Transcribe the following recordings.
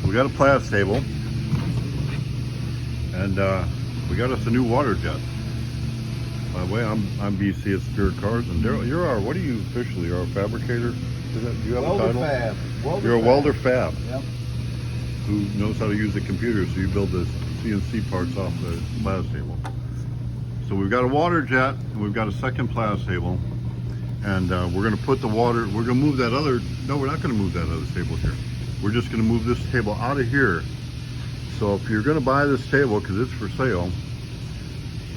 We got a Plaz table, and we got us a new water jet. By the way, I'm BC at Spiritcars, and Daryl, you're our, what are you officially? You're a fabricator? Do you have welder a title? Fab. You're a welder fab. Yep. Who knows how to use the computer, so you build the CNC parts off the Plaz table. So we've got a water jet, and we've got a second Plaz table, and we're going to put the water, we're going to move that other, no, we're not going to move that other table here. We're just going to move this table out of here. So if you're going to buy this table, because it's for sale,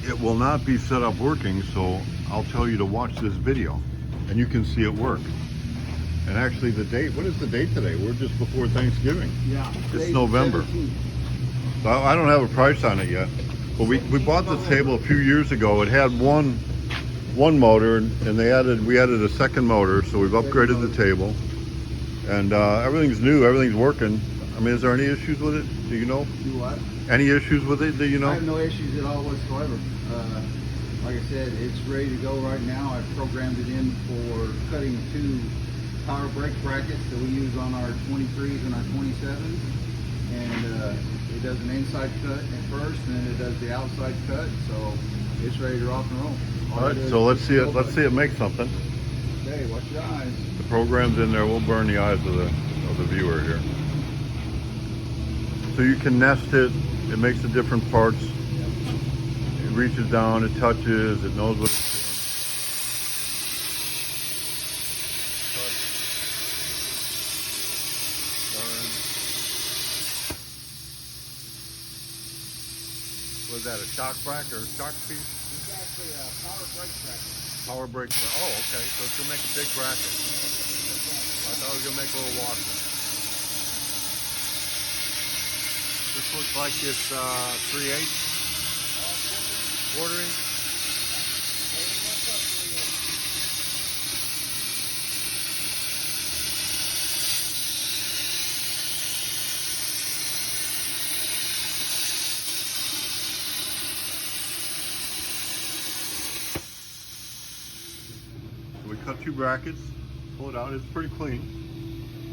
it will not be set up working, so I'll tell you to watch this video, and you can see it work. And actually the date, what is the date today? We're just before Thanksgiving. Yeah. It's November. 17th. So I don't have a price on it yet. But we bought this table a few years ago. It had one motor, and we added a second motor, so we've upgraded the table. And everything's new, everything's working. I mean, is there any issues with it? Do you know? Do what? Any issues with it, do you know? I have no issues at all whatsoever. Like I said, it's ready to go right now. I've programmed it in for cutting 2 power brake brackets that we use on our 23s and our 27s. And it does an inside cut at first, and then it does the outside cut. So it's ready to rock and roll. All right, so let's see it make something. Okay, watch your eyes. The program's in there. We'll burn the eyes of the viewer here. So you can nest it. It makes the different parts. It reaches down, it touches, it knows what it's doing. Cut, burn. What is that, a shock bracket or a shock piece? It's actually a power brake bracket. Power brake. Oh, okay. So it's gonna make a big bracket. I thought it was gonna make a little washer. This looks like it's 3/8, quarter inch. We cut 2 brackets, pull it out. It's pretty clean.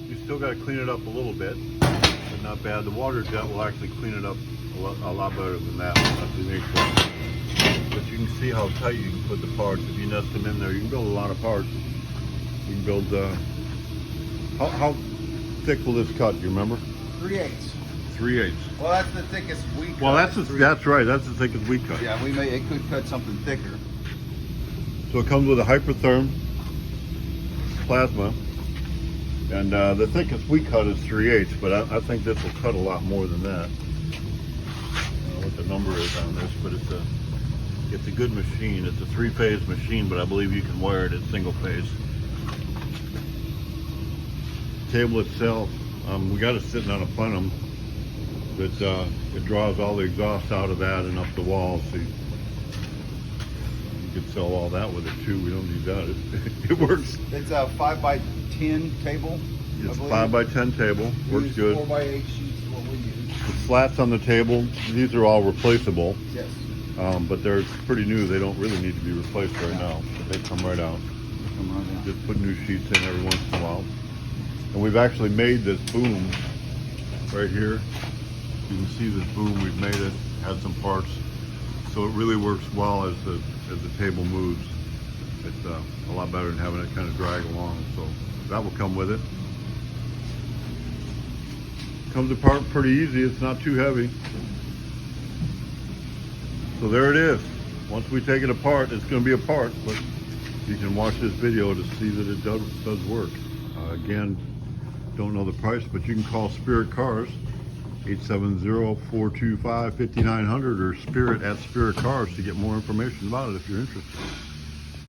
You still got to clean it up a little bit. Not bad. The water jet will actually clean it up a lot better than that. That's the unique one. But you can see how tight you can put the parts. If you nest them in there, you can build a lot of parts. You can build. How thick will this cut? Do you remember? 3/8. 3/8. Well, that's the thickest we cut. Well, that's right. That's the thickest we cut. Yeah, it could cut something thicker. So it comes with a hypertherm plasma. And the thickest we cut is 3/8, but I think this will cut a lot more than that. I don't know what the number is on this, but it's a good machine. It's a 3-phase machine, but I believe you can wire it in single phase. The table itself, we got it sitting on a plenum that it draws all the exhaust out of that and up the wall. So you could sell all that with it too. We don't need that. It works. It's a 5x10 table. It's a 5x10 table. Works good. 4x8 sheets is what we use. The slats on the table, these are all replaceable, Yes. but they're pretty new. They don't really need to be replaced right now. They come right out. Come on down. Just put new sheets in every once in a while. And we've actually made this boom right here. You can see this boom. We've made it. Had some parts, so it really works well as the table moves. It's a lot better than having it kind of drag along. So that will come with it. Comes apart pretty easy. It's not too heavy. So there it is. Once we take it apart, it's going to be apart, but you can watch this video to see that it does work. Again, don't know the price, but you can call Spiritcars 870-425-5900 or Spirit@Spiritcars to get more information about it if you're interested.